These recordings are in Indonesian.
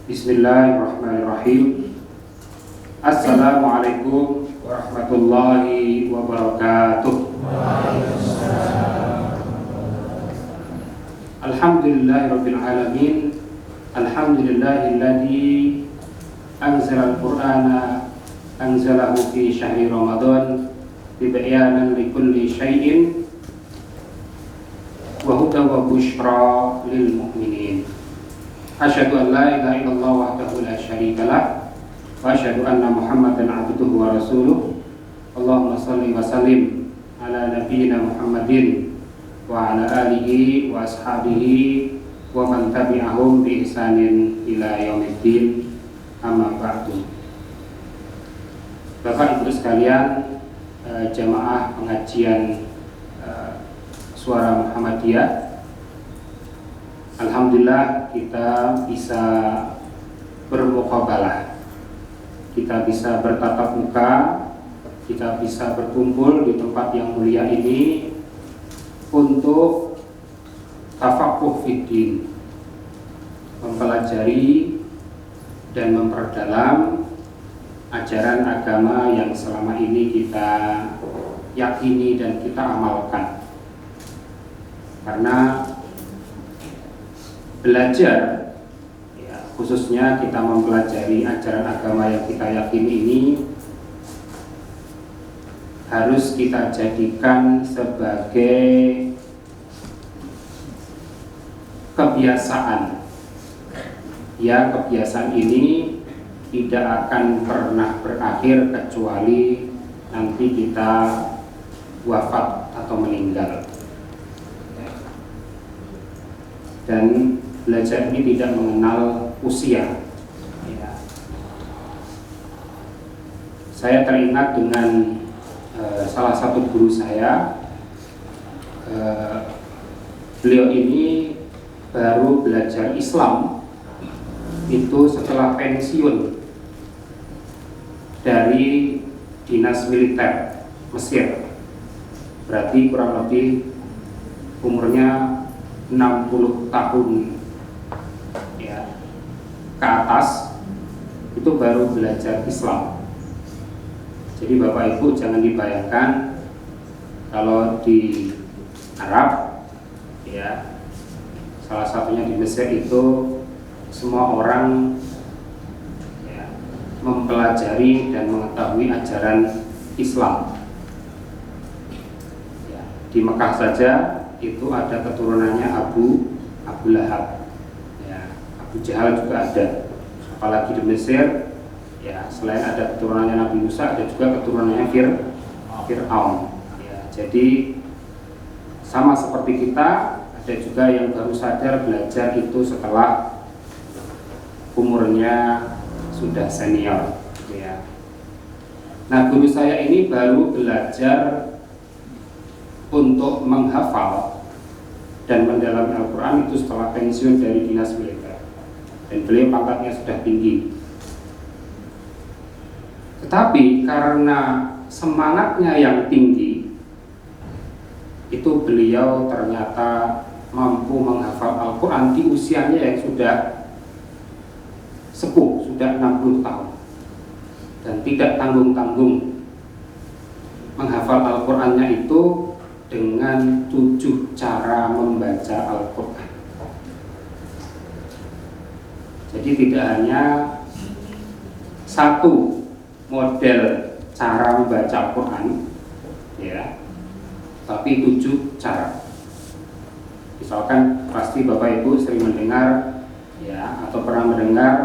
Bismillahirrahmanirrahim. Assalamualaikum warahmatullahi wabarakatuh. Alhamdulillahirabbil alamin. Alhamdulillahilladzi anzala al-Qur'ana anzalahu fi syahri Ramadan tibyanan likulli syai'in wa hudan wa busyra lil mu'minin. Asyhadu an la ilaha illallah wahdahu la syarika lah wa asyhadu anna Muhammadan abduhu wa rasuluh. Allahumma shalli wa sallim ala nabiyyina Muhammadin wa ala alihi wa ashabihi wa man tabi'ahum bi ihsanin ila yaumiddin. Amma ba'du. Bapak Ibu sekalian, jamaah pengajian Suara Muhammadiyah, alhamdulillah kita bisa bermuqabalah, kita bisa bertatap muka, kita bisa berkumpul di tempat yang mulia ini untuk tafaqquh fiddin, mempelajari dan memperdalam ajaran agama yang selama ini kita yakini dan kita amalkan. Karena belajar, ya, khususnya kita mempelajari ajaran agama yang kita yakini ini harus kita jadikan sebagai kebiasaan. Ya, kebiasaan ini tidak akan pernah berakhir kecuali nanti kita wafat atau meninggal. Dan belajar ini tidak mengenal usia. Ya. Saya teringat dengan salah satu guru saya. Beliau ini baru belajar Islam itu setelah pensiun dari dinas militer Mesir. Berarti kurang lebih umurnya 60 tahun ya ke atas, itu baru belajar Islam. Jadi Bapak Ibu jangan dibayangkan kalau di Arab, ya, salah satunya di Mesir itu semua orang ya, mempelajari dan mengetahui ajaran Islam. Ya, di Mekah saja itu ada keturunannya Abu Lahab, ya, Abu Jahal juga ada. Apalagi di Mesir, ya, selain ada keturunannya Nabi Musa, ada juga keturunannya Fir'aun. Ya, jadi sama seperti kita, ada juga yang baru sadar belajar itu setelah umurnya sudah senior. Ya. Nah, guru saya ini baru belajar untuk menghafal dan mendalami Al-Quran itu setelah pensiun dari dinas militer, dan beliau pangkatnya sudah tinggi. Tetapi karena semangatnya yang tinggi, itu beliau ternyata mampu menghafal Al-Quran di usianya yang sudah sepuh, sudah 60 tahun, dan tidak tanggung-tanggung menghafal Al-Qurannya itu dengan 7 cara membaca Al-Quran. Jadi tidak hanya satu model cara membaca Al-Quran, ya, tapi 7 cara. Misalkan pasti Bapak Ibu sering mendengar, ya, atau pernah mendengar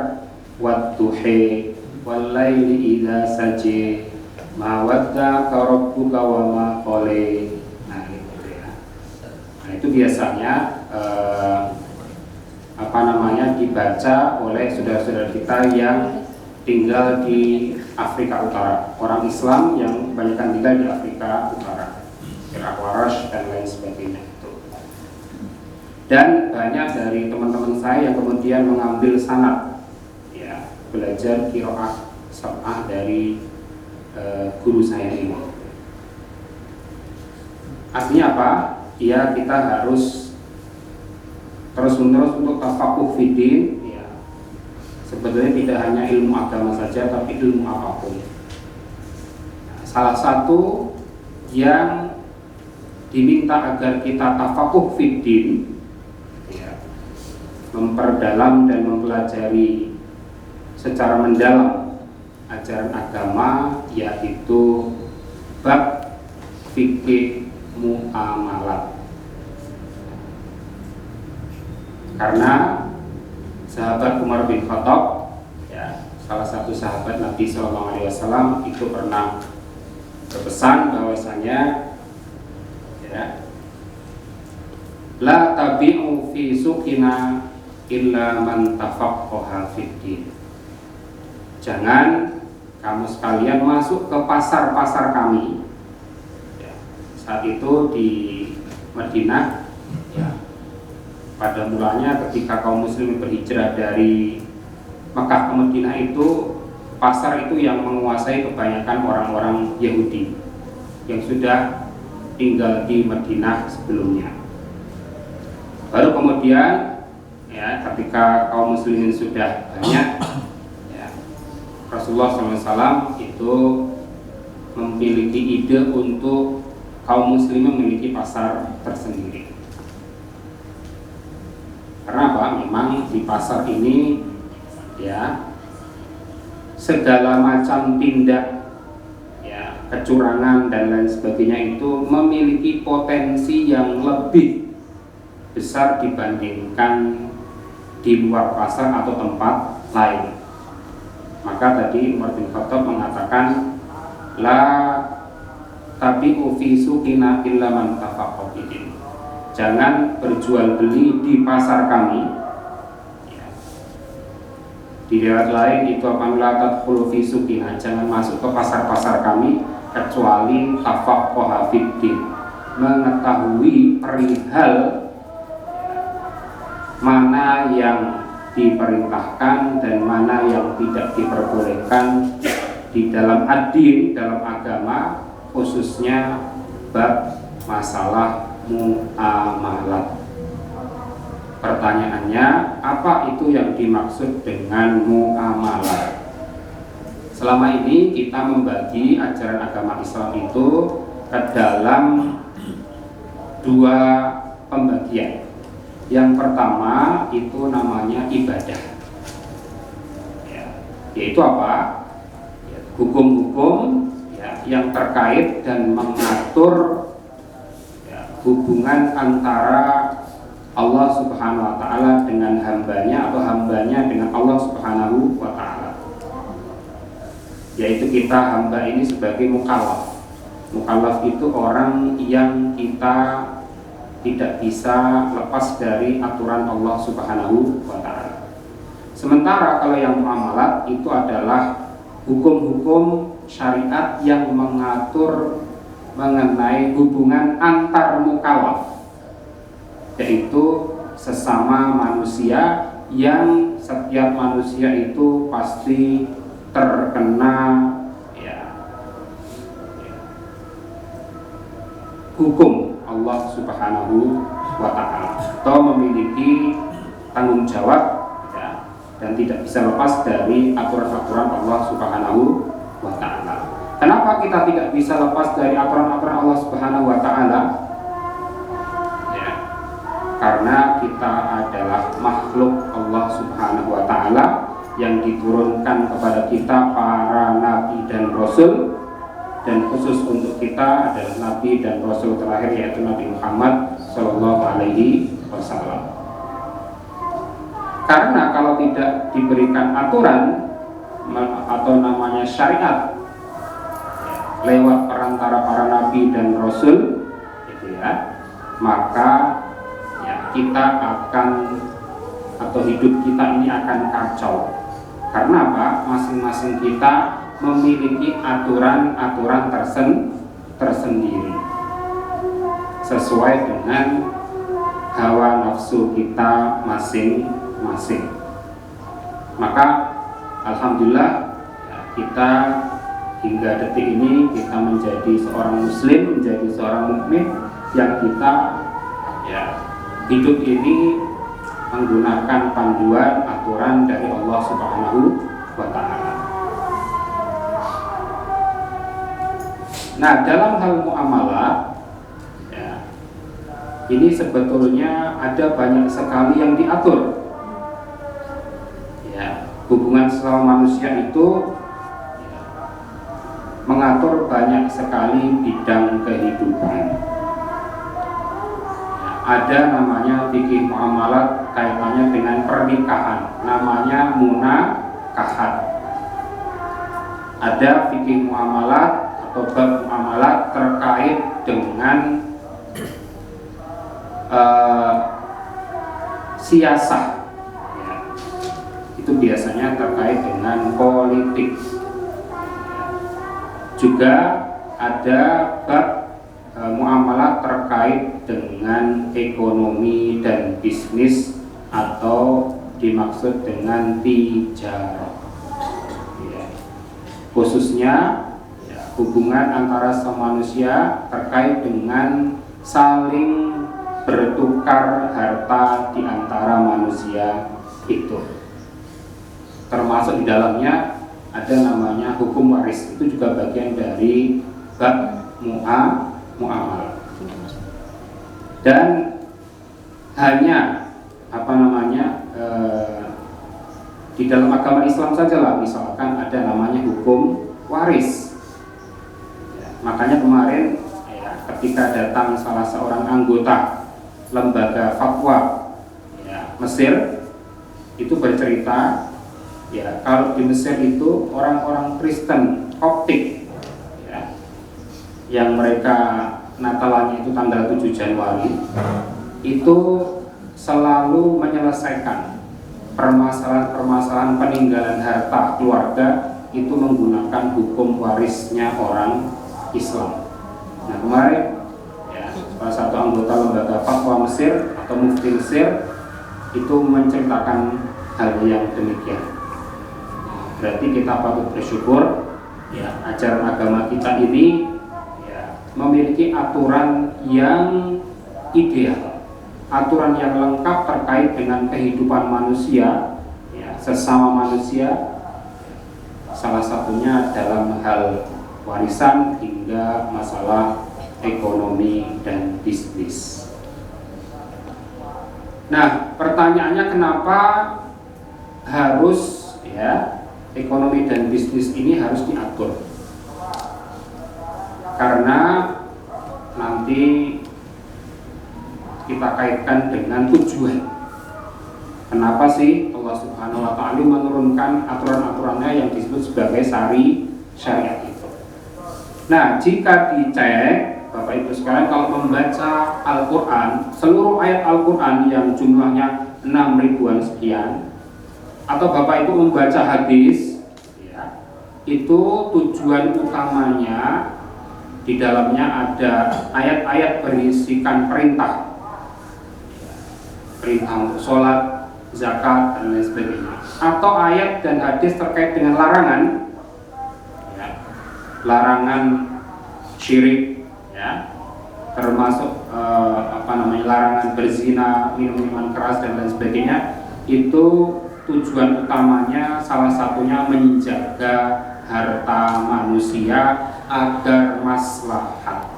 wadduhi wallaili idza saji ma wadda'aka rabbuka wa ma qala. Nah, itu biasanya dibaca oleh saudara-saudara kita yang tinggal di Afrika Utara, orang Islam yang kebanyakan tinggal di Afrika Utara, Irak Warash dan lain sebagainya. Dan banyak dari teman-teman saya yang kemudian mengambil sanad, ya, belajar qiraah sab'ah dari guru saya ini. Artinya apa? Ya, kita harus terus-menerus untuk tafaqquh fiddin, ya, Sebetulnya tidak hanya ilmu agama saja, tapi ilmu apapun. Salah satu yang diminta agar kita tafakuh fiddin, ya, memperdalam dan mempelajari secara mendalam ajaran agama, yaitu bab fikih muamalat. Karena sahabat Umar bin Khattab, ya, salah satu sahabat Nabi SAW itu pernah berpesan bahwasanya, ya, la tabi'u fi suqina illa man tafaqqaha fiddin. Jangan kamu sekalian masuk ke pasar-pasar kami, ya, saat itu di Madinah, ya. Pada mulanya ketika kaum muslimin berhijrah dari Makkah ke Madinah itu, pasar itu yang menguasai kebanyakan orang-orang Yahudi yang sudah tinggal di Madinah sebelumnya. Baru kemudian, ya, ketika kaum muslimin sudah banyak, ya, Rasulullah SAW itu memiliki ide untuk kaum muslimin memiliki pasar tersendiri. Karena apa? Memang di pasar ini, ya, segala macam tindak, ya, kecurangan dan lain sebagainya itu memiliki potensi yang lebih besar dibandingkan di luar pasar atau tempat lain. Maka tadi Umar bin Khattab mengatakan, la tabi'u fi suqina illa man tafaqqa fiddin. Jangan berjual beli di pasar kami, ya. Di riwayat lain itu apabila tadkhulu fi suqina, jangan masuk ke pasar-pasar kami kecuali tafaqqaha fiddin, mengetahui perihal mana yang diperintahkan dan mana yang tidak diperbolehkan di dalam ad-din, dalam agama, khususnya bab masalah muamalat. Pertanyaannya, apa itu yang dimaksud dengan muamalat? Selama ini kita membagi ajaran agama Islam itu ke dalam dua pembagian. Yang pertama itu namanya ibadah, ya, yaitu apa? Ya, hukum-hukum, ya, yang terkait dan mengatur, ya, hubungan antara Allah Subhanahu wa Ta'ala dengan hambanya atau hambanya dengan Allah Subhanahu wa Ta'ala. Yaitu kita hamba ini sebagai mukallaf. Mukallaf itu orang yang kita tidak bisa lepas dari aturan Allah Subhanahu wa Ta'ala. Sementara kalau yang muamalat itu adalah hukum-hukum syariat yang mengatur mengenai hubungan antar mukallaf, yaitu sesama manusia yang setiap manusia itu pasti terkena, ya, hukum Allah Subhanahu wa Ta'ala atau memiliki tanggung jawab, ya, dan tidak bisa lepas dari aturan-aturan Allah Subhanahu wa Ta'ala. Kenapa kita tidak bisa lepas dari aturan-aturan Allah Subhanahu wa Ta'ala? Ya, karena kita adalah makhluk Allah Subhanahu wa Ta'ala yang diturunkan kepada kita para nabi dan rasul. Dan khusus untuk kita adalah Nabi dan Rasul terakhir, yaitu Nabi Muhammad Sallallahu Alaihi Wasallam. Karena kalau tidak diberikan aturan atau namanya syariat, ya, lewat perantara para Nabi dan Rasul, gitu ya, maka, ya, kita akan atau hidup kita ini akan kacau. Karena apa? Masing-masing kita memiliki aturan-aturan tersendiri sesuai dengan hawa nafsu kita masing-masing. Maka alhamdulillah, ya, kita hingga detik ini kita menjadi seorang muslim, menjadi seorang mukmin yang kita, ya, hidup ini menggunakan panduan aturan dari Allah Subhanahu wa Ta'ala. Nah, dalam hal muamalah ya, ini sebetulnya ada banyak sekali yang diatur. Ya, hubungan sesama manusia itu ya, mengatur banyak sekali bidang kehidupan. Ya, ada namanya fikih muamalat kaitannya dengan pernikahan, namanya munakahat. Ada fikih muamalat atau bab muamalat terkait dengan siasah ya. Itu biasanya terkait dengan politik. Juga ada bab muamalah terkait dengan ekonomi dan bisnis atau dimaksud dengan tijarah ya. Khususnya ya, hubungan antara manusia terkait dengan saling bertukar harta di antara manusia itu. Termasuk di dalamnya ada namanya hukum waris, itu juga bagian dari bab muamalah. Dan hanya di dalam agama Islam sajalah, misalkan ada namanya hukum waris ya, makanya kemarin ya, ketika datang salah seorang anggota lembaga fatwa ya, Mesir itu bercerita ya, kalau di Mesir itu orang-orang Kristen Koptik ya, yang mereka Natalannya itu tanggal 7 Januari itu selalu menyelesaikan permasalahan-permasalahan peninggalan harta keluarga itu menggunakan hukum warisnya orang Islam. Nah, kemarin ya, salah satu anggota lembaga fatwa Mesir atau mufti Mesir itu menceritakan hal yang demikian. Berarti kita patut bersyukur ya, ajaran agama kita ini ya, memiliki aturan yang ideal, aturan yang lengkap terkait dengan kehidupan manusia ya, sesama manusia, salah satunya dalam hal warisan hingga masalah ekonomi dan bisnis. Nah, pertanyaannya kenapa harus ya ekonomi dan bisnis ini harus diatur? Karena nanti kita kaitkan dengan tujuan. Kenapa sih Allah Subhanahu wa Ta'ala menurunkan aturan-aturannya yang disebut sebagai syariat itu? Nah, jika dicek Bapak Ibu sekalian, kalau membaca Al-Quran, seluruh ayat Al-Quran yang jumlahnya 6 ribuan sekian, atau Bapak Ibu membaca hadis ya, itu tujuan utamanya di dalamnya ada ayat-ayat berisikan perintah untuk sholat, zakat, dan lain sebagainya, atau ayat dan hadis terkait dengan larangan ya, larangan syirik ya, termasuk larangan berzina, minum minuman keras dan lain sebagainya. Itu tujuan utamanya salah satunya menjaga harta manusia agar maslahat.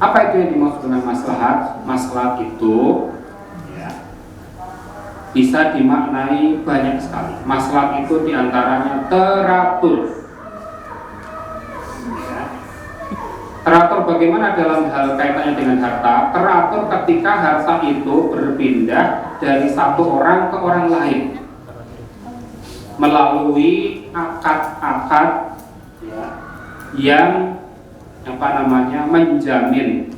Apa itu yang dimaksud dengan maslahat? Maslahat itu ya, bisa dimaknai banyak sekali. Maslahat itu diantaranya teratur. Ya. Teratur bagaimana dalam hal kaitannya dengan harta? Teratur ketika harta itu berpindah dari satu orang ke orang lain melalui akad-akad ya, yang menjamin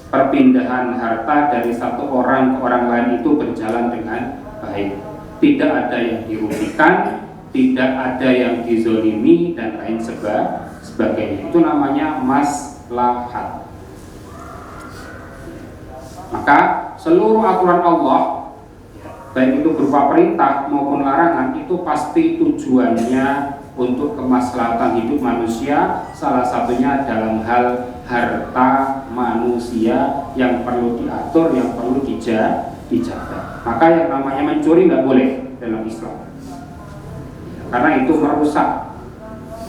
perpindahan harta dari satu orang ke orang lain itu berjalan dengan baik. Tidak ada yang dirugikan, tidak ada yang dizolimi dan lain sebagainya. Itu namanya maslahat. Maka seluruh aturan Allah, baik itu berupa perintah maupun larangan, itu pasti tujuannya untuk kemaslahatan hidup manusia, salah satunya dalam hal harta manusia yang perlu diatur, yang perlu dijaga. Maka yang namanya mencuri nggak boleh. dalam Islam. Karena itu merusak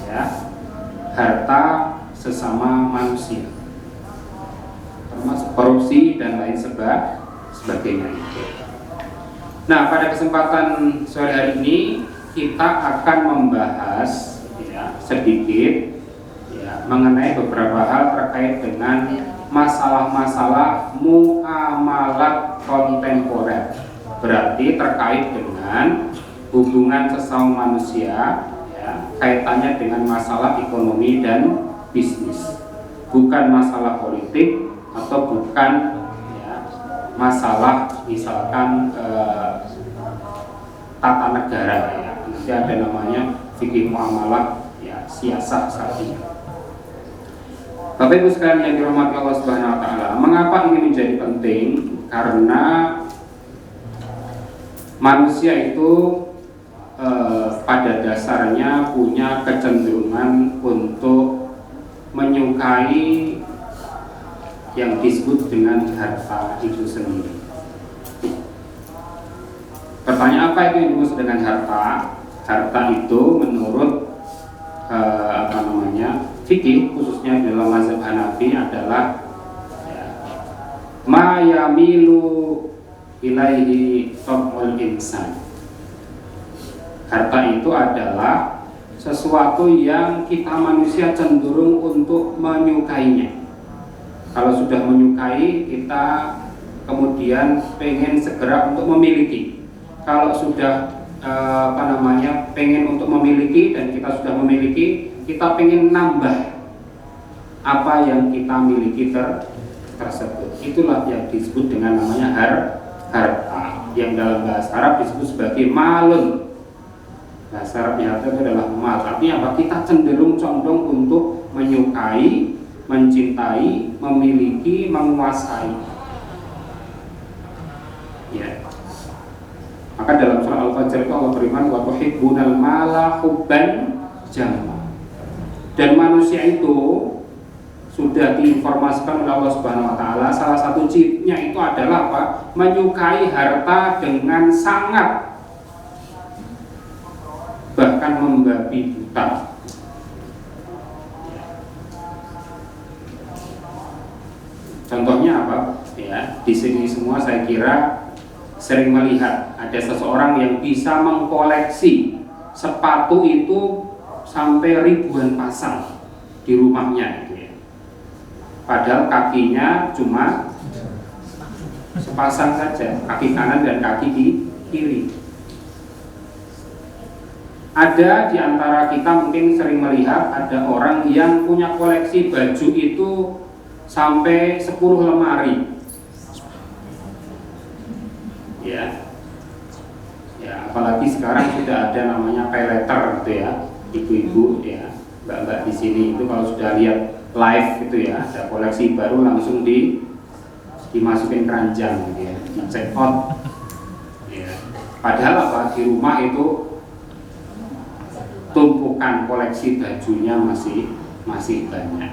ya harta sesama manusia, termasuk korupsi dan lain sebagainya. Nah, pada kesempatan sore hari ini kita akan membahas ya sedikit ya mengenai beberapa hal terkait dengan masalah-masalah muamalat kontemporer. Berarti terkait dengan hubungan sesama manusia ya, kaitannya dengan masalah ekonomi dan bisnis, bukan masalah politik atau bukan ya, masalah misalkan tata negara ya. Nanti ada namanya fikih muamalah ya, siasah syariah. Bapak Ibu sekalian yang dirahmati Allah Subhanahu wa taala, mengapa ini menjadi penting? Karena manusia itu pada dasarnya punya kecenderungan untuk menyukai yang disebut dengan harta itu sendiri. Pertanyaan apa itu yang disebut dengan harta? Harta itu menurut fikih khususnya dalam mazhab Hanafi adalah ya, ma yamilu ilaihi tab'ul insan. Harta itu adalah sesuatu yang kita manusia cenderung untuk menyukainya. Kalau sudah menyukai, kita kemudian pengen segera untuk memiliki. Kalau sudah pengen untuk memiliki dan kita sudah memiliki, kita pengen nambah apa yang kita miliki tersebut. Itulah yang disebut dengan namanya harta, yang dalam bahasa Arab disebut sebagai malun. Bahasa Arabnya itu adalah mal. Artinya apa? Kita cenderung condong untuk menyukai, mencintai, memiliki, menguasai. Ya. Maka dalam surah Al-Fajr itu Allah berfirman, wa tuhibbunal mala hubban jamma. Dan manusia itu sudah diinformasikan oleh Allah Subhanahu wa taala, salah satu cirinya itu adalah apa? Menyukai harta dengan sangat, bahkan membabi buta. Contohnya apa? Ya, di sini semua saya kira sering melihat ada seseorang yang bisa mengkoleksi sepatu itu sampai ribuan pasang di rumahnya, gitu ya. Padahal kakinya cuma sepasang saja, kaki kanan dan kaki kiri. Ada di antara kita mungkin sering melihat ada orang yang punya koleksi baju itu sampai 10 lemari. Ya, apalagi sekarang sudah ada namanya pay letter gitu ya, ibu-ibu ya, mbak-mbak di sini itu kalau sudah lihat live gitu ya, ada koleksi baru langsung dimasukin keranjang gitu ya, di check out. Ya. Padahal apa, di rumah itu tumpukan koleksi bajunya masih banyak.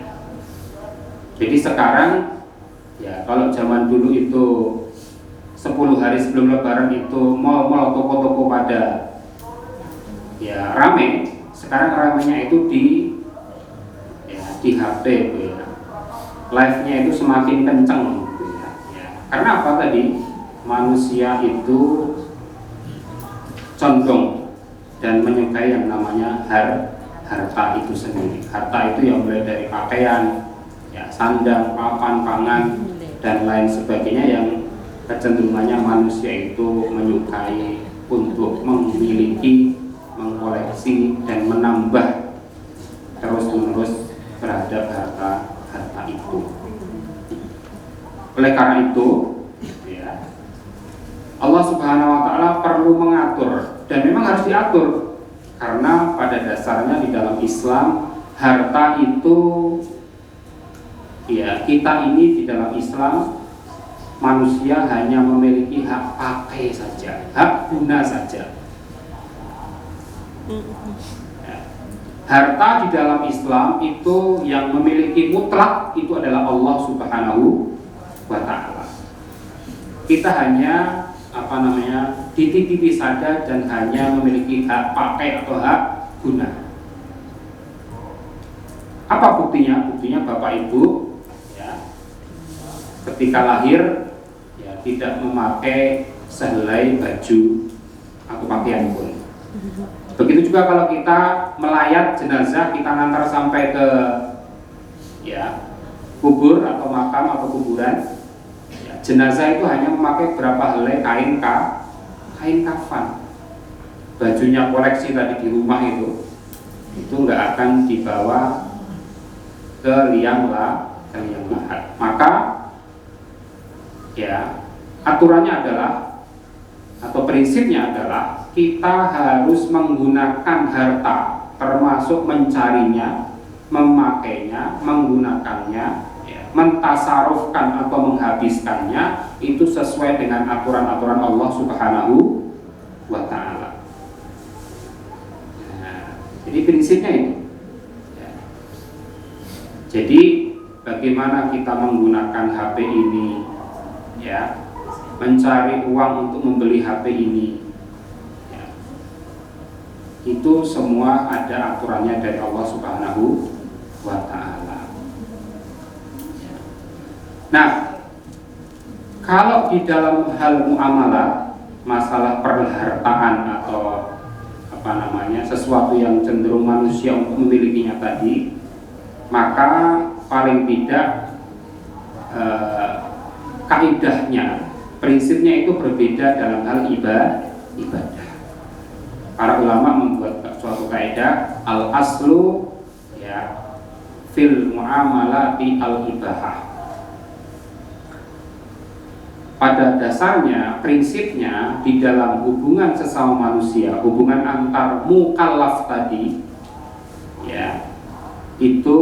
Jadi sekarang ya, kalau zaman dulu itu 10 hari sebelum lebaran itu mal-mal, toko-toko pada ya rame. Sekarang ramenya itu di HP gitu ya. Live-nya itu semakin kenceng gitu ya. Karena apa tadi? Manusia itu condong dan menyukai yang namanya harta itu sendiri. Harta itu yang mulai dari pakaian, ya, sandang, papan, pangan dan lain sebagainya, yang kecenderungannya manusia itu menyukai untuk memiliki, mengkoleksi dan menambah terus-menerus terhadap harta itu. Oleh karena itu, ya, Allah Subhanahu wa taala perlu mengatur, dan memang harus diatur, karena pada dasarnya di dalam Islam harta itu ya, kita ini di dalam Islam manusia hanya memiliki hak pakai saja, hak guna saja. Ya. Harta di dalam Islam itu yang memiliki mutlak itu adalah Allah Subhanahu wa taala. Kita hanya dititipi saja dan hanya memiliki hak pakai atau hak guna. Apa buktinya? Buktinya bapak ibu ya, ketika lahir ya tidak memakai sehelai baju atau pakaian pun. Begitu juga kalau kita melayat jenazah, kita ngantar sampai ke ya kubur atau makam atau kuburan, ya, jenazah itu hanya memakai berapa helai kain kafan. Bajunya koleksi tadi di rumah itu nggak akan dibawa ke liang lahat. Maka ya aturannya adalah atau prinsipnya adalah kita harus menggunakan harta, termasuk mencarinya, memakainya, menggunakannya, ya, mentasarufkan atau menghabiskannya itu sesuai dengan aturan-aturan Allah Subhanahu wa Ta'ala. Nah, jadi prinsipnya itu. Ya. Jadi bagaimana kita menggunakan HP ini, ya, mencari uang untuk membeli HP ini, ya, itu semua ada aturannya dari Allah Subhanahu wa Ta'ala. Nah, kalau di dalam hal muamalah, masalah perhartaan atau sesuatu yang cenderung manusia untuk memilikinya tadi, maka paling tidak kaidahnya, prinsipnya itu berbeda dalam hal ibadah. Para ulama membuat suatu kaidah al-aslu ya fil muamalati al-ibahah. Pada dasarnya, prinsipnya di dalam hubungan sesama manusia, hubungan antar mukallaf tadi, ya, itu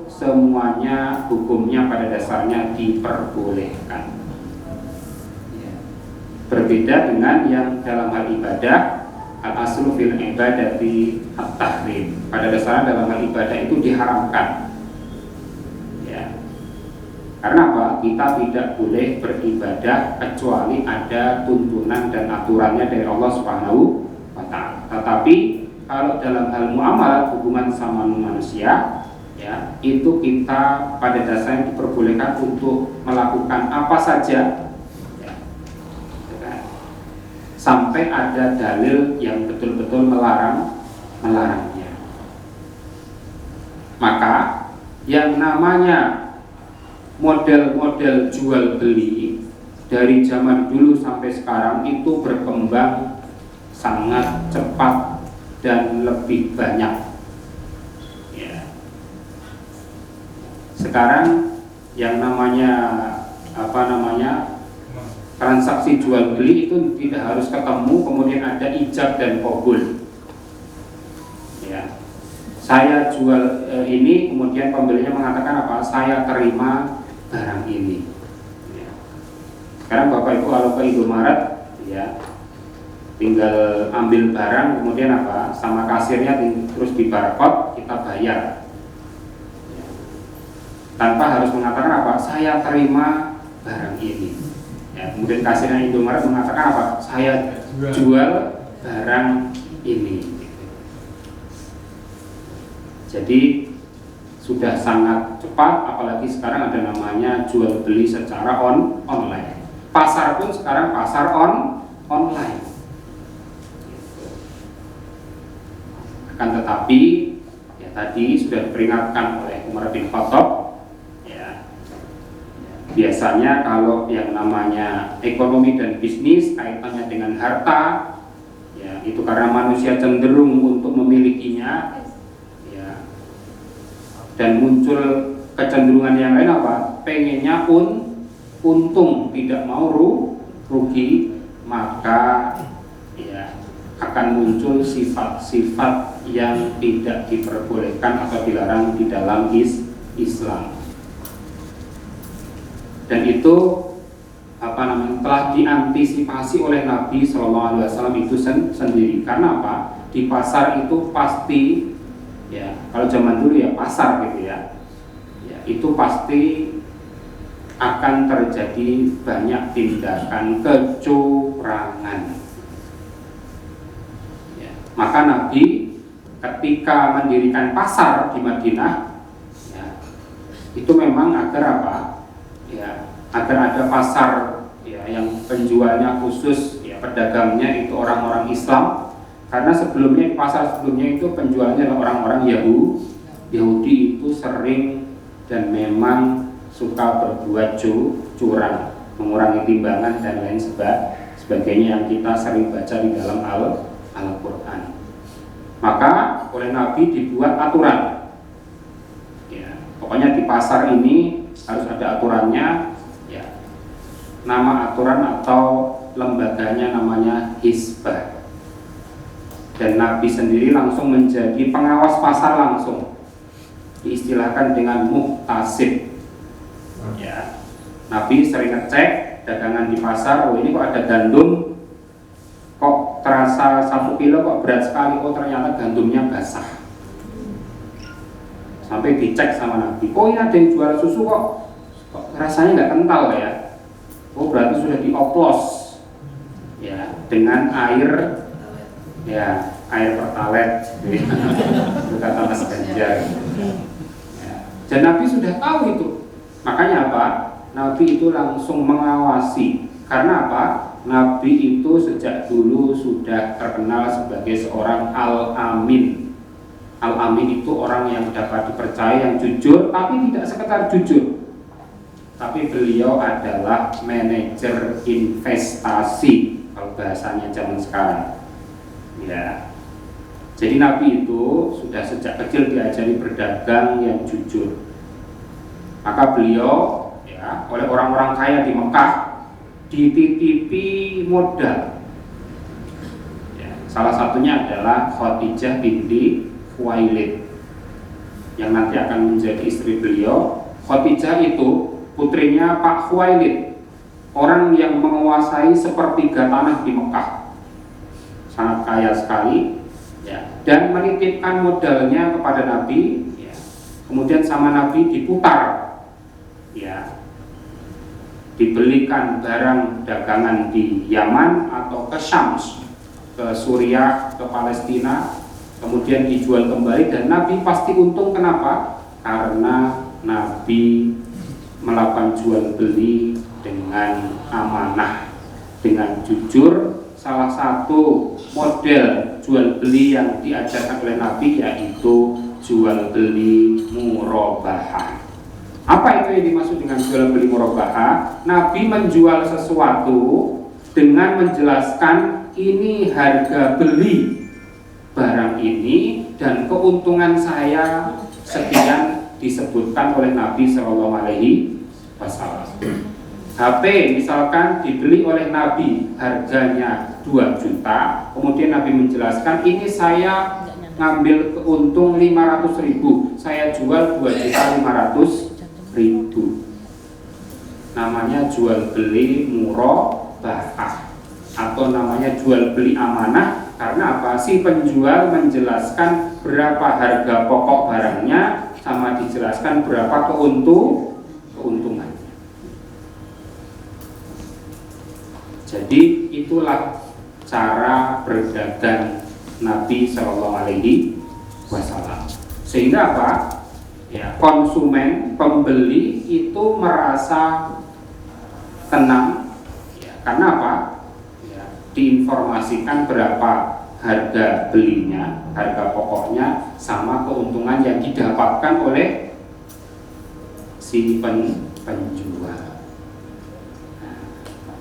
semuanya hukumnya pada dasarnya diperbolehkan. Ya. Berbeda dengan yang dalam hal ibadah, al-aslu fil ibadati at-tahrim. Pada dasarnya dalam hal ibadah itu diharamkan. Karena apa? Kita tidak boleh beribadah kecuali ada tuntunan dan aturannya dari Allah Subhanahu wa Ta'ala. Tetapi kalau dalam hal muamalah, hubungan sama manusia, ya, itu kita pada dasarnya diperbolehkan untuk melakukan apa saja, ya, sampai ada dalil yang betul-betul melarangnya. Maka yang namanya model-model jual beli dari zaman dulu sampai sekarang itu berkembang sangat cepat dan lebih banyak. Ya. Sekarang yang namanya transaksi jual beli itu tidak harus ketemu, kemudian ada ijab dan qabul. Ya. Saya jual ini, kemudian pembelinya mengatakan apa? Saya terima barang ini. Ya. Sekarang Bapak Ibu kalau ke Indomaret, ya, tinggal ambil barang, kemudian apa? Sama kasirnya terus di barcode kita bayar. Ya. Tanpa harus mengatakan apa? Saya terima barang ini. Ya, kemudian kasirnya Indomaret mengatakan apa? Saya jual barang ini. Jadi sudah sangat cepat, apalagi sekarang ada namanya jual beli secara online. Pasar pun sekarang pasar online. Akan tetapi ya tadi sudah diperingatkan oleh Umar bin Khattab, ya, biasanya kalau yang namanya ekonomi dan bisnis kaitannya dengan harta, ya, itu karena manusia cenderung untuk memilikinya, dan muncul kecenderungan yang lain apa? Pengennya untung, tidak mau rugi, maka ya akan muncul sifat-sifat yang tidak diperbolehkan atau dilarang di dalam Islam. Dan itu telah diantisipasi oleh Nabi SAW itu sendiri. Karena apa? Di pasar itu pasti, ya, kalau zaman dulu ya pasar gitu ya, itu pasti akan terjadi banyak tindakan kecurangan. Maka Nabi ketika mendirikan pasar di Madinah, ya, itu memang agar apa? Ya, agar ada pasar ya, yang penjualnya khusus, ya, pedagangnya itu orang-orang Islam. Karena sebelumnya di pasar sebelumnya itu penjualnya adalah orang-orang Yahudi itu sering dan memang suka berbuat curang, mengurangi timbangan dan lain sebagainya yang kita sering baca di dalam Al-Quran. Maka oleh Nabi dibuat aturan, ya, pokoknya di pasar ini harus ada aturannya, ya. Nama aturan atau lembaganya namanya Hizbah. Dan Nabi sendiri langsung menjadi pengawas pasar langsung, diistilahkan dengan muhtasib. Ya, Nabi sering ngecek dagangan di pasar, oh ini kok ada gandum, kok terasa 1 kilo kok berat sekali, oh ternyata gandumnya basah. Sampai dicek sama Nabi, oh ini ada yang jual susu kok rasanya nggak kental ya, oh berarti sudah dioplos, ya, dengan air, ya, air pertalet, kata Mas Ganjar. Ya. Dan Nabi sudah tahu itu. Makanya apa? Nabi itu langsung mengawasi. Karena apa? Nabi itu sejak dulu sudah terkenal sebagai seorang Al-Amin. Al-Amin itu orang yang dapat dipercaya, yang jujur, tapi tidak sekedar jujur. Tapi beliau adalah manajer investasi, kalau bahasanya zaman sekarang. Ya, jadi Nabi itu sudah sejak kecil diajari berdagang yang jujur. Maka beliau, ya, oleh orang-orang kaya di Mekah dititipi modal. Ya, salah satunya adalah Khadijah binti Khuwailid yang nanti akan menjadi istri beliau. Khadijah itu putrinya Pak Khuwailid, orang yang menguasai sepertiga tanah di Mekah. Sangat kaya sekali, ya, dan menitipkan modalnya kepada Nabi, ya. Kemudian sama Nabi diputar, ya, dibelikan barang dagangan di Yaman atau ke Syams, ke Suriah, ke Palestina, kemudian dijual kembali dan Nabi pasti untung. Kenapa? Karena Nabi melakukan jual beli dengan amanah, dengan jujur. Salah satu model jual beli yang diajarkan oleh Nabi yaitu jual beli murabahah. Apa itu yang dimaksud dengan jual beli murabahah? Nabi menjual sesuatu dengan menjelaskan ini harga beli barang ini dan keuntungan saya sekian, disebutkan oleh Nabi Shallallahu Alaihi Wasallam. HP misalkan dibeli oleh Nabi harganya 2 juta, kemudian Nabi menjelaskan ini saya ngambil keuntung 500.000, saya jual 2.500.000. Namanya jual beli murabahah atau namanya jual beli amanah. Karena apa? Si penjual menjelaskan berapa harga pokok barangnya sama dijelaskan berapa keuntungan. Jadi itulah cara berdagang Nabi Shallallahu Alaihi Wasallam. Sehingga apa? Ya, konsumen, pembeli itu merasa tenang. Ya, karena apa? Ya, diinformasikan berapa harga belinya, harga pokoknya, sama keuntungan yang didapatkan oleh si penjual.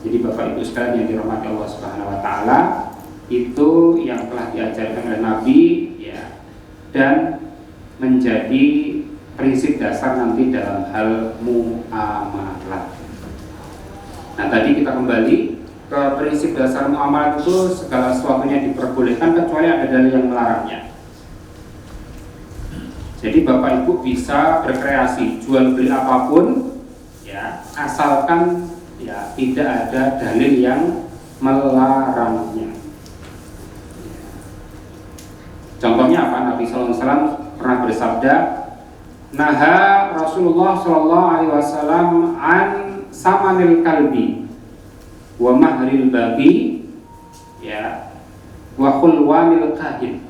Jadi Bapak Ibu sekalian yang dirahmati Allah Subhanahu wa taala, itu yang telah diajarkan oleh Nabi, ya, dan menjadi prinsip dasar nanti dalam hal muamalah. Nah, tadi kita kembali ke prinsip dasar muamalah itu segala sesuatunya diperbolehkan kecuali ada dalil yang melarangnya. Jadi Bapak Ibu bisa berkreasi jual beli apapun, ya, asalkan ya tidak ada dalil yang melarangnya. Contohnya apa? Nabi SAW pernah bersabda, naha Rasulullah SAW an samanil kalbi wa mahril bagi, ya, wa khulwanil kahin.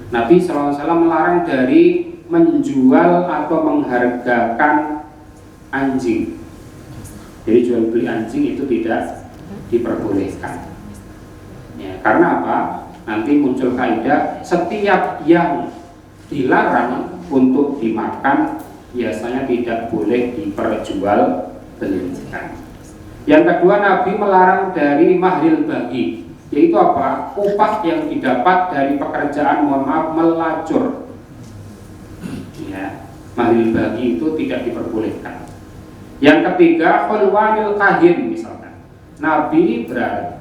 Nabi SAW melarang dari menjual atau menghargakan anjing. Jadi jual beli anjing itu tidak diperbolehkan. Ya, karena apa? Nanti muncul kaidah setiap yang dilarang untuk dimakan biasanya tidak boleh diperjualbelikan. Yang kedua, Nabi melarang dari mahril bagi, yaitu apa? Upah yang didapat dari pekerjaan, mohon maaf, melacur. Ya, mahril bagi itu tidak diperbolehkan. Yang ketiga, khulwanil kahin misalkan. Nabi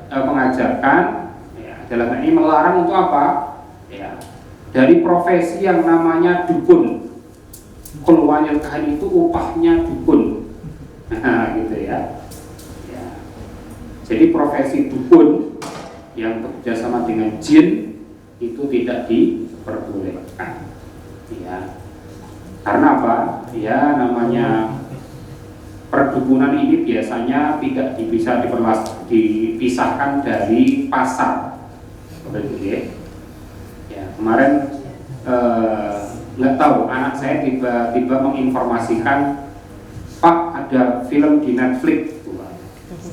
mengajarkan, ya, dalam ini melarang untuk apa? Ya, dari profesi yang namanya dukun. Khulwanil kahin itu upahnya dukun. Nah, gitu ya. Jadi profesi dukun yang bekerja sama dengan jin itu tidak diperbolehkan. Ya. Karena apa? Ya, namanya perdukunan ini biasanya tidak bisa dipisahkan dari pasar. Begitu ya. Ya, kemarin nggak tahu, anak saya tiba-tiba menginformasikan, Pak, ada film di Netflix.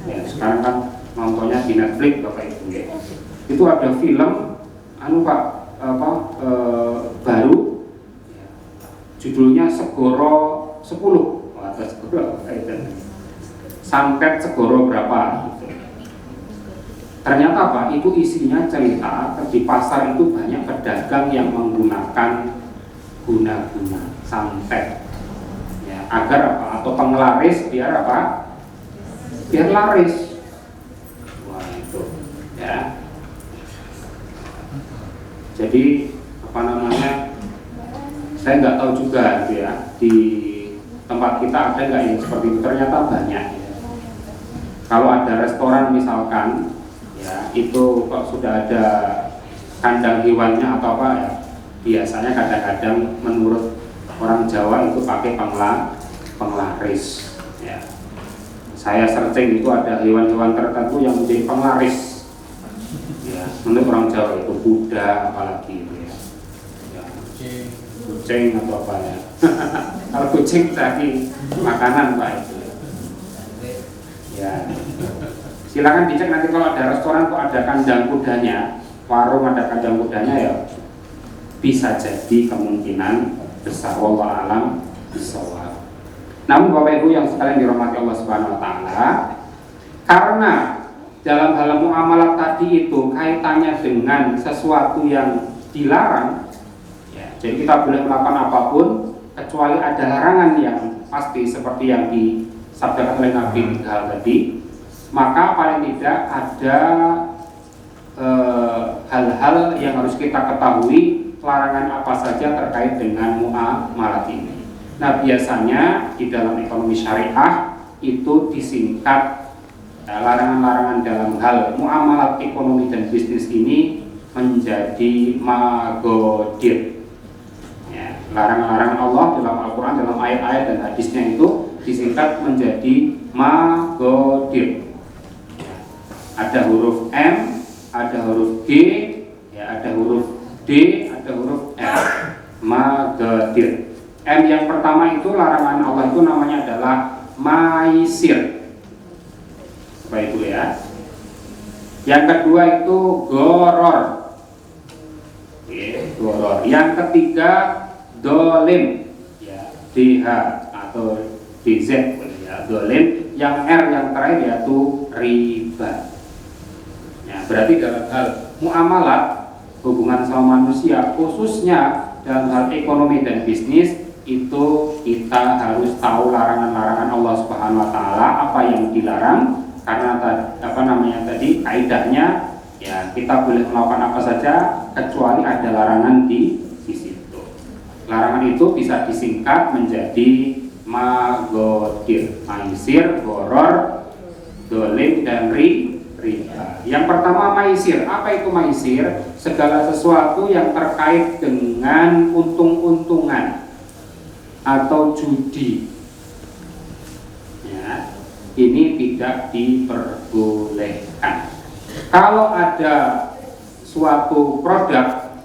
Ya, sekarang kan nontonnya di Netflix Bapak Ibu ya. Itu ada film baru ya, judulnya Segoro 10 atau Segoro Santet Segoro berapa gitu. Ternyata apa? Itu isinya cerita di pasar itu banyak pedagang yang menggunakan guna-guna santet ya, agar apa? Atau penglaris biar apa? Biar laris. Wah, itu ya. Jadi apa namanya, saya nggak tahu juga gitu ya, di tempat kita ada nggak yang seperti itu. Ternyata banyak ya. Kalau ada restoran misalkan ya, itu kok sudah ada kandang hewannya atau apa ya, biasanya kadang-kadang menurut orang Jawa itu pakai penglaris ya. Saya searching itu ada hewan-hewan tertentu yang menjadi penglaris ya, menurut orang Jawa itu kuda apalagi itu ya, kucing atau apa ya. Kalau kucing tadi makanan Pak itu ya. Silakan dicek nanti kalau ada restoran kok ada kandang kudanya, warung ada kandang kudanya ya, bisa jadi kemungkinan besar, wallahu alam bishawab. Namun Bapak Ibu yang sekalian dirahmati Allah Subhanahu wa taala, karena dalam hal muamalah tadi itu kaitannya dengan sesuatu yang dilarang ya, jadi kita boleh melakukan apapun kecuali ada larangan yang pasti seperti yang disabdakan oleh Nabi hal tadi, maka paling tidak ada hal-hal yang harus kita ketahui, larangan apa saja terkait dengan muamalah ini. Nah, biasanya di dalam ekonomi syariah itu disingkat larangan-larangan dalam hal muamalah ekonomi dan bisnis ini menjadi magodir. Ya, larangan-larangan Allah dalam Al-Quran, dalam ayat-ayat dan hadisnya itu disingkat menjadi magodir. Ya, ada huruf M, ada huruf G, ya, ada huruf D, ada huruf F. Magodir. M yang pertama itu larangan Allah itu namanya adalah maisir. Bapak Ibu ya. Yang kedua itu goror. Oke, goror. Yang ketiga dolim. Ya, DH atau DZ ya, dolim. Yang R yang terakhir yaitu riba. Ya, berarti dalam hal muamalat hubungan sama manusia, khususnya dalam hal ekonomi dan bisnis, itu kita harus tahu larangan-larangan Allah Subhanahu wa taala, apa yang dilarang, karena tadi kaidahnya ya, kita boleh melakukan apa saja kecuali ada larangan di situ. Larangan itu bisa disingkat menjadi magodir, maisir, goror, dolim dan riba. Yang pertama maisir. Apa itu maisir? Segala sesuatu yang terkait dengan untung-untungan atau judi ya, ini tidak diperbolehkan. Kalau ada suatu produk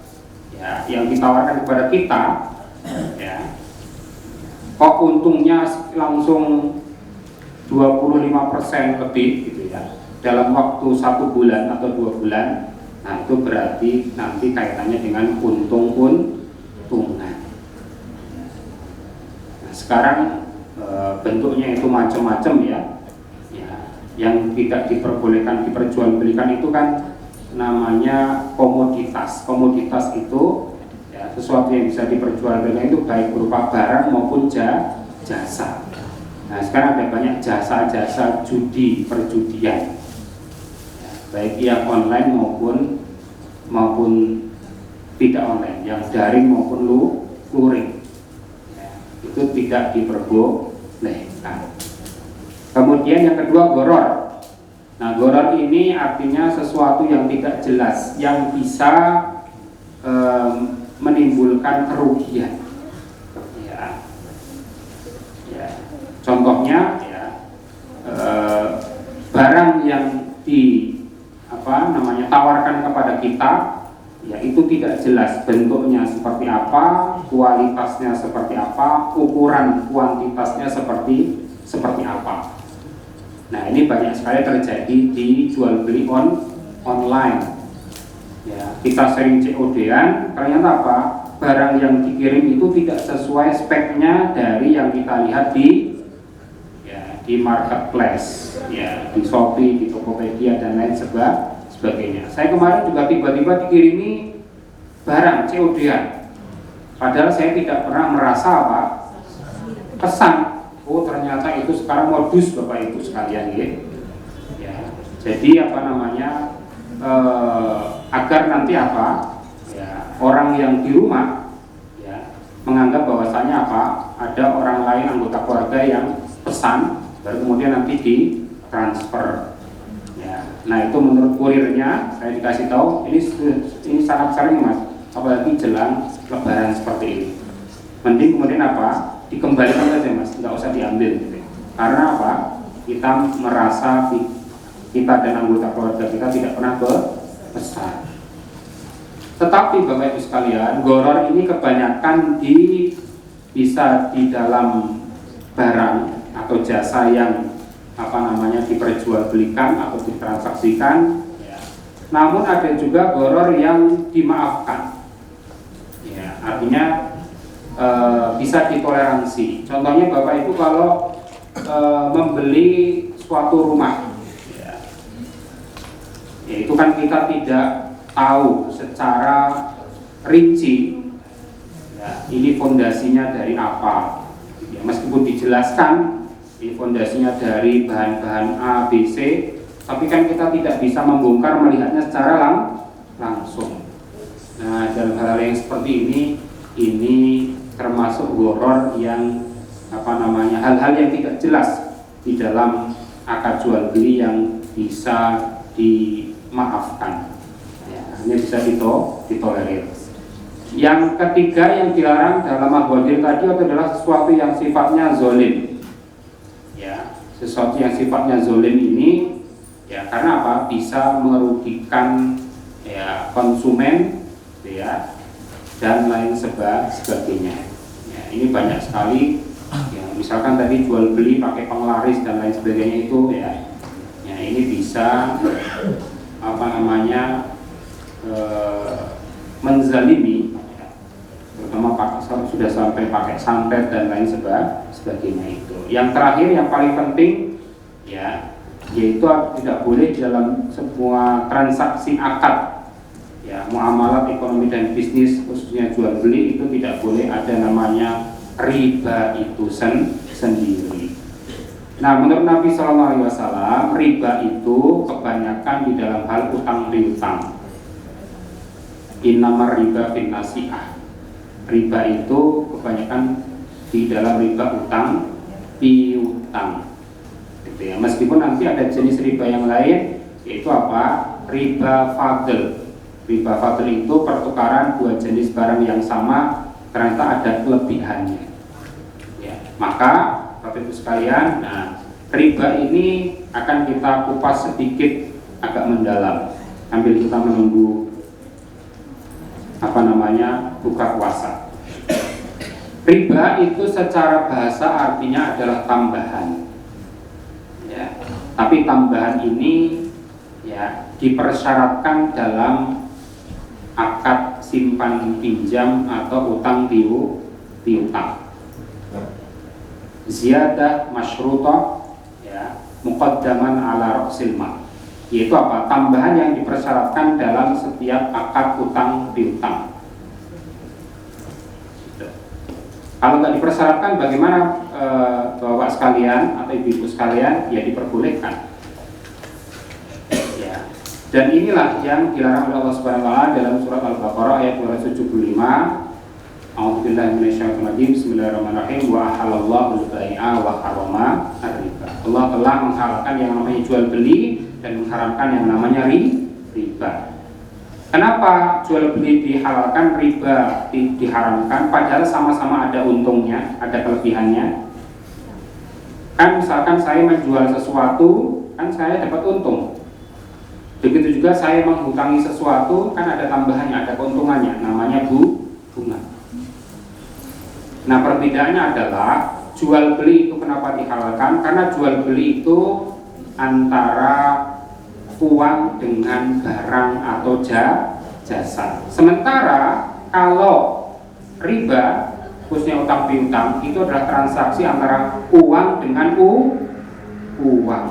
ya yang ditawarkan kepada kita ya, kok untungnya langsung 25% lebih gitu ya dalam waktu 1 bulan atau 2 bulan. Nah itu berarti nanti kaitannya dengan untung-untungan. Nah sekarang bentuknya itu macam-macam ya. Yang tidak diperbolehkan diperjualbelikan itu kan namanya komoditas. Komoditas itu ya, sesuatu yang bisa diperjualbelikan itu baik berupa barang maupun jasa. Nah sekarang ada banyak jasa-jasa judi, perjudian ya, baik yang online maupun tidak online, yang daring maupun luring ya, itu tidak diperbolehkan. Kemudian yang kedua goror. Nah goror ini artinya sesuatu yang tidak jelas, yang bisa menimbulkan kerugian. Ya. Contohnya ya, barang yang tawarkan kepada kita, ya itu tidak jelas bentuknya seperti apa, kualitasnya seperti apa, ukuran kuantitasnya seperti apa. Nah ini banyak sekali terjadi di jual beli online. Ya, kita sering COD-an, ternyata apa? Barang yang dikirim itu tidak sesuai speknya dari yang kita lihat di marketplace, ya, di Shopee, di Tokopedia dan lain sebagainya. Saya kemarin juga tiba-tiba dikirimi barang COD-an, padahal saya tidak pernah merasa pesan. Oh ternyata itu sekarang modus Bapak Ibu sekalian ya. Jadi agar nanti orang yang di rumah ya menganggap bahwasanya ada orang lain anggota keluarga yang pesan, baru kemudian nanti ditransfer ya. Nah itu menurut kurirnya saya dikasih tahu ini sangat sering Mas, apalagi jelang lebaran seperti ini. Mending kemudian dikembalikan saja Mas, nggak usah diambil gitu. Karena kita merasa kita dan anggota keluarga kita tidak pernah berpesan. Tetapi Bapak Ibu sekalian, goror ini kebanyakan bisa di dalam barang atau jasa yang diperjualbelikan atau ditransaksikan ya. Namun ada juga goror yang dimaafkan ya, artinya bisa ditoleransi. Contohnya Bapak Ibu kalau membeli suatu rumah ya, itu kan kita tidak tahu secara rinci ya, ini fondasinya dari apa ya, meskipun dijelaskan ini fondasinya dari bahan-bahan A, B, C, tapi kan kita tidak bisa membongkar melihatnya secara langsung. Nah dalam hal yang seperti ini termasuk goror yang hal-hal yang tidak jelas di dalam akad jual beli yang bisa dimaafkan ya, ini bisa ditolerir. Yang ketiga yang dilarang dalam al-ghadir tadi adalah sesuatu yang sifatnya zolim ya, sesuatu yang sifatnya zolim ini ya, karena bisa merugikan ya konsumen ya dan lain sebagainya. Ya, ini banyak sekali ya, misalkan tadi jual beli pakai penglaris dan lain sebagainya itu ya, ini bisa menzalimi ya, terutama sudah sampai pakai santet dan lain sebagainya itu. Yang terakhir yang paling penting ya, yaitu tidak boleh dalam sebuah transaksi akad ya, muamalat ekonomi dan bisnis khususnya jual beli itu tidak boleh ada namanya riba itu sendiri. Nah menurut Nabi SAW riba itu kebanyakan di dalam hal utang piutang. Innamar riba fin nasi'ah. Riba itu kebanyakan di dalam riba utang piutang gitu ya. Meskipun nanti ada jenis riba yang lain, yaitu riba fadl. Riba fadl itu pertukaran dua jenis barang yang sama ternyata ada kelebihannya ya. Maka Bapak Ibu sekalian, nah riba ini akan kita kupas sedikit agak mendalam sambil kita menunggu buka puasa. Riba itu secara bahasa artinya adalah tambahan, ya. Tapi tambahan ini ya dipersyaratkan dalam akad simpan pinjam atau utang piutang. Ziyadah masyrutah ya muqaddaman ala ra'sil mal. Yaitu apa? Tambahan yang dipersyaratkan dalam setiap akad utang piutang. Kalau nggak dipersyaratkan, bagaimana bapak sekalian atau ibu-ibu sekalian? Ya diperbolehkan. Ya. Dan inilah yang dilarang oleh Allah Subhanahu Wa Taala dalam surat Al-Baqarah ayat 275. A'udzubillahi minasyaitonir rajim. Bismillahirrahmanirrahim. Wa ahallallahu al-bai'a wa harrama ar-riba. Allah telah menghalalkan yang namanya jual beli dan mengharamkan yang namanya riba. Kenapa jual beli dihalalkan, riba diharamkan, padahal sama-sama ada untungnya, ada kelebihannya? Kan misalkan saya menjual sesuatu, kan saya dapat untung. Begitu juga saya menghutangi sesuatu, kan ada tambahannya, ada keuntungannya, namanya bunga. Nah, perbedaannya adalah jual beli itu kenapa dihalalkan? Karena jual beli itu antara uang dengan barang atau jasa. Sementara kalau riba, khususnya utang piutang, itu adalah transaksi antara uang dengan uang.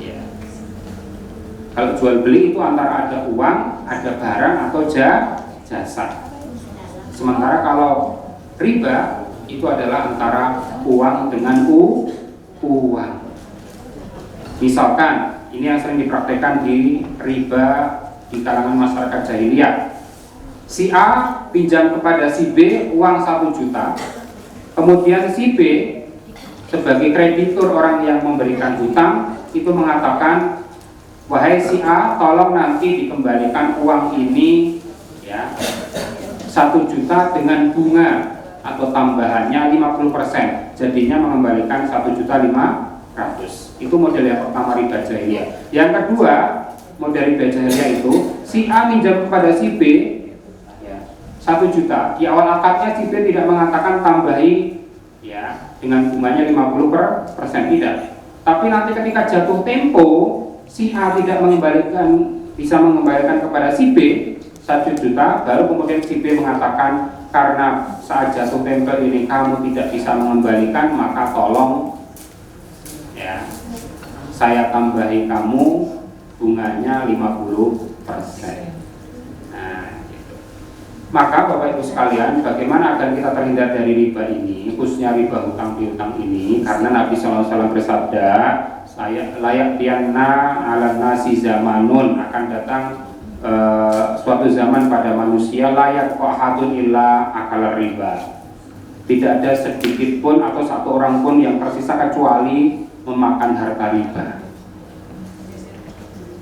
Ya. Kalau jual beli itu antara ada uang, ada barang atau jasa. Sementara kalau riba itu adalah antara uang dengan uang. Misalkan, ini yang sering dipraktekkan di riba di kalangan masyarakat jahiliyah. Si A pinjam kepada si B uang 1 juta. Kemudian si B sebagai kreditur orang yang memberikan hutang itu mengatakan, wahai si A, tolong nanti dikembalikan uang ini ya 1 juta dengan bunga atau tambahannya 50%. Jadinya mengembalikan 1.500.000. Itu model yang pertama riba jahiliyah. Yang kedua, model riba jahiliyah itu si A minjam kepada si B ya, 1 juta. Di awal akadnya si B tidak mengatakan tambahi ya dengan bunganya 50% tidak. Tapi nanti ketika jatuh tempo, si A tidak bisa mengembalikan kepada si B 1 juta, baru kemudian si B mengatakan karena saat jatuh tempo ini kamu tidak bisa mengembalikan, maka tolong ya saya tambahi kamu bunganya 50%. Nah, gitu. Maka Bapak Ibu sekalian, bagaimana agar kita terhindar dari riba ini, khususnya riba hutang piutang ini? Karena Nabi SAW bersabda, saya layak tianna ala nasi zamanun, akan datang suatu zaman pada manusia layak qahadun illa akal riba. Tidak ada sedikit pun atau satu orang pun yang tersisa kecuali memakan harta riba.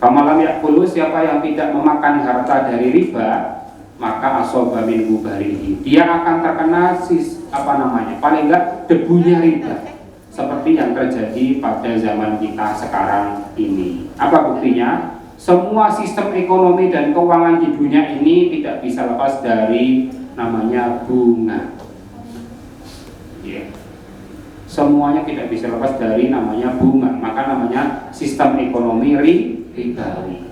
Kamalam yakulu, siapa yang tidak memakan harta dari riba, maka asoba min gubarihi, dia akan terkena paling enggak debunya riba, seperti yang terjadi pada zaman kita sekarang ini. Apa buktinya? Semua sistem ekonomi dan keuangan di dunia ini tidak bisa lepas dari namanya bunga. Yeah. Semuanya tidak bisa lepas dari namanya bunga, maka namanya sistem ekonomi ribawi.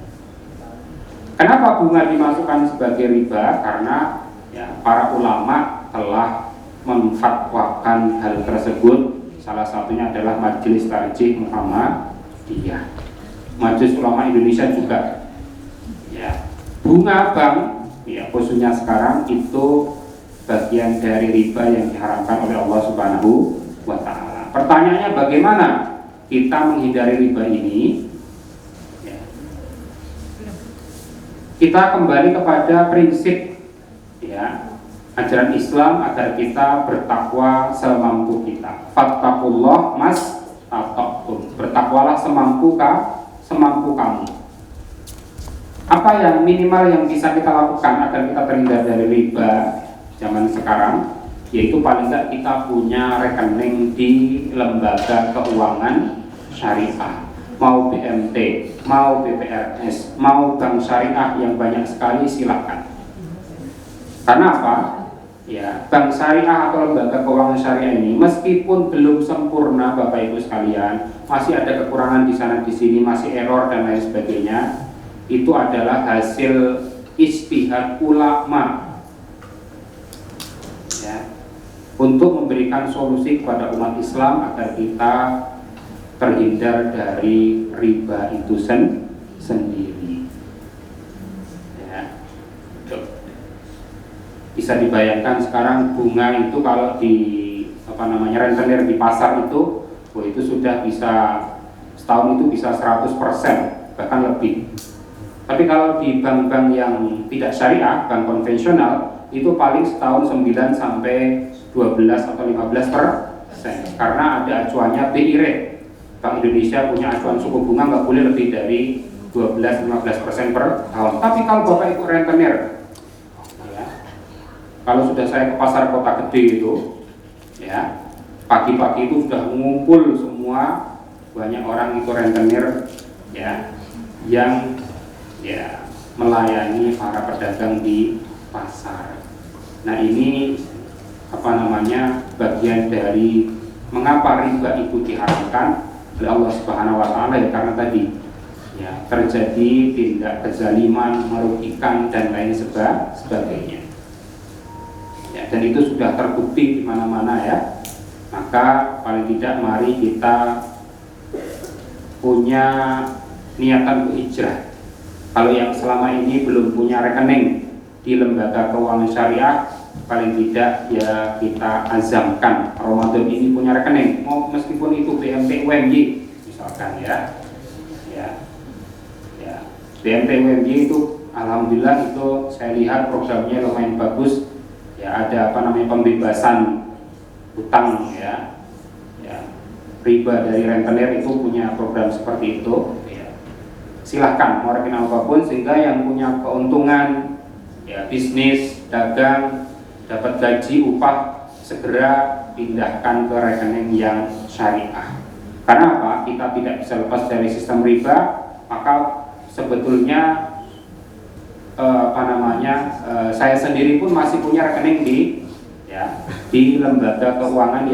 Kenapa bunga dimasukkan sebagai riba? Karena ya, para ulama telah memfatwakan hal tersebut. Salah satunya adalah Majelis Tarjih Muhammadiyah, Majelis Ulama Indonesia juga. Ya, bunga bank, ya khususnya sekarang itu bagian dari riba yang diharamkan oleh Allah Subhanahu wa Ta'ala. Pertanyaannya, bagaimana kita menghindari riba ini? Ya. Kita kembali kepada prinsip ya ajaran Islam agar kita bertakwa semampu kita. Fattaqullah mastata'tum. Bertakwalah semampu kamu. Apa yang minimal yang bisa kita lakukan agar kita terhindar dari riba zaman sekarang? Yaitu paling tidak kita punya rekening di lembaga keuangan syariah. mau BMT, mau BPRS, mau bank syariah yang banyak sekali, silahkan. Karena apa? Ya, bank syariah atau lembaga keuangan syariah ini meskipun belum sempurna Bapak Ibu sekalian, masih ada kekurangan di sana di sini, masih error dan lain sebagainya. Itu adalah hasil ijtihad ulama, ya, untuk memberikan solusi kepada umat Islam agar kita terhindar dari riba itu sendiri. Ya. Bisa dibayangkan sekarang bunga itu kalau di rentenir di pasar itu, itu sudah bisa setahun itu bisa 100%, bahkan lebih. Tapi kalau di bank-bank yang tidak syariah, bank konvensional, itu paling setahun 9 sampai 12 atau 15%. Karena ada acuannya BI rate. Bank Indonesia punya acuan suku bunga nggak boleh lebih dari 12-15% per tahun. Tapi kalau Bapak Ibu rentenir, ya, kalau sudah saya ke pasar kota gede itu, ya, pagi-pagi itu sudah mengumpul semua, banyak orang itu rentenir, ya, yang ya melayani para pedagang di pasar. Nah ini bagian dari mengapa riba itu diharamkan oleh Allah Subhanahu wa taala, ya karena tadi ya terjadi tindak kezaliman, merugikan dan lain sebagainya. Ya, dan itu sudah terbukti di mana-mana ya. Maka paling tidak mari kita punya niatan berhijrah. Kalau yang selama ini belum punya rekening di lembaga keuangan syariah, paling tidak ya kita azamkan Ramadan ini punya rekening, mau meskipun itu BMT UMY misalkan ya. BMT UMY itu alhamdulillah itu saya lihat programnya lumayan bagus ya, ada pembebasan hutang ya, riba dari rentenir itu punya program seperti itu ya. Silahkan mau rekening apapun, sehingga yang punya keuntungan ya bisnis, dagang, dapat gaji, upah, segera pindahkan ke rekening yang syariah. Karena apa? Kita tidak bisa lepas dari sistem riba, maka sebetulnya saya sendiri pun masih punya rekening di lembaga keuangan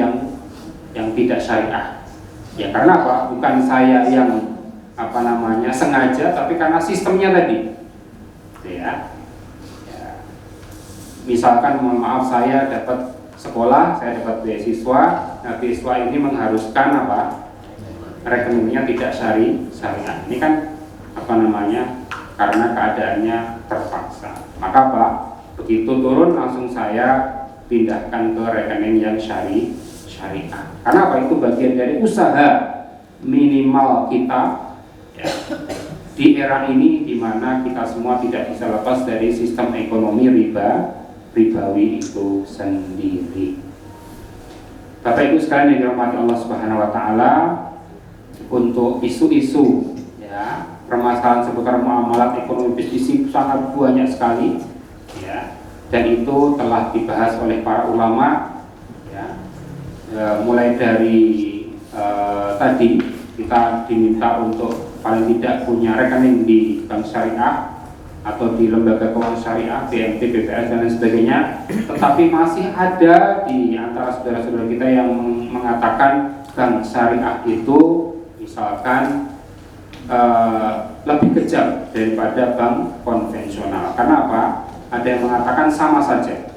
yang tidak syariah. Ya karena apa? Bukan saya yang sengaja, tapi karena sistemnya tadi. Ya. Misalkan mohon maaf saya dapat sekolah, saya dapat beasiswa. Nah, beasiswa ini mengharuskan rekeningnya tidak syariah. Ini kan karena keadaannya terpaksa. Maka begitu turun langsung saya pindahkan ke rekening yang syariah. Karena itu bagian dari usaha minimal kita ya, di era ini di mana kita semua tidak bisa lepas dari sistem ekonomi ribawi itu sendiri. Bapak Ibu sekalian yang dirahmati Allah Subhanahu wa taala, untuk isu-isu ya, permasalahan seputar muamalat ekonomi bisnis sangat banyak sekali ya, dan itu telah dibahas oleh para ulama ya. Mulai dari tadi kita diminta untuk paling tidak punya rekening di bank syariah atau di lembaga keuangan syariah, BMT, BPS dan lain sebagainya. Tetapi masih ada di antara saudara-saudara kita yang mengatakan bank syariah itu misalkan lebih kejam daripada bank konvensional. Karena apa? Ada yang mengatakan sama saja.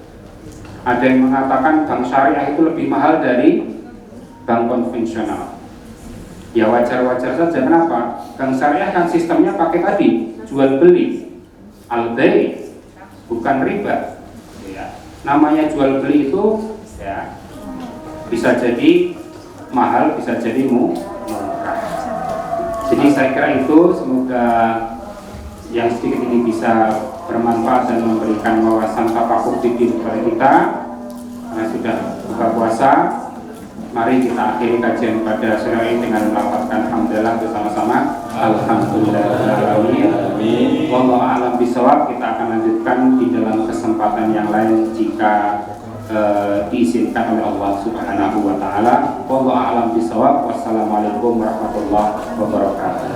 Ada yang mengatakan bank syariah itu lebih mahal dari bank konvensional. Ya wajar-wajar saja. Kenapa? Bank syariah kan sistemnya pakai tadi jual beli, al-bai', bukan riba. Ya. Namanya jual beli itu ya bisa jadi mahal, bisa jadi murah. Jadi saya kira itu, semoga yang sedikit ini bisa bermanfaat dan memberikan wawasan tafakur fikih kepada kita. Karena sudah buka puasa, mari kita akhiri kajian pada sore ini dengan melafazkan hamdalah bersama-sama. Alhamdulillahirobbilalamin. Wallahu a'lam bishawab. Kita akan lanjutkan di dalam kesempatan yang lain jika diizinkan oleh Allah Subhanahu wa taala. Wallahu a'lam bishawab. Wassalamualaikum warahmatullahi wabarakatuh.